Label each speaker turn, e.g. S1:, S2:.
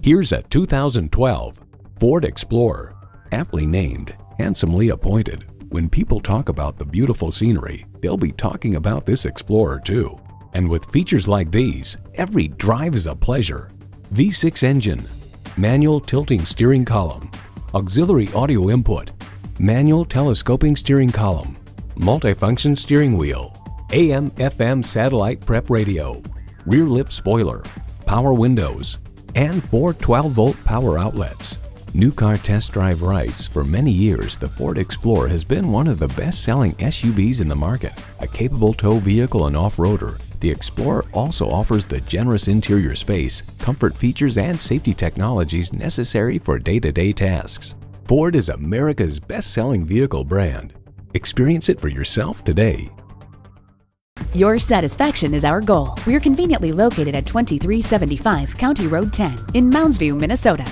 S1: Here's a 2012 Ford Explorer. Aptly named, handsomely appointed. When people talk about the beautiful scenery, they'll be talking about this Explorer too. And with features like these, every drive is a pleasure. V6 engine, manual tilting steering column, auxiliary audio input, manual telescoping steering column, multifunction steering wheel, AM/FM satellite prep radio, rear lip spoiler, power windows, and 4 12-volt power outlets. New Car Test Drive writes, for many years, the Ford Explorer has been one of the best-selling SUVs in the market. A capable tow vehicle and off-roader, the Explorer also offers the generous interior space, comfort features, and safety technologies necessary for day-to-day tasks. Ford is America's best-selling vehicle brand. Experience it for yourself today.
S2: Your satisfaction is our goal. We're conveniently located at 2375 County Road 10 in Mounds View, Minnesota.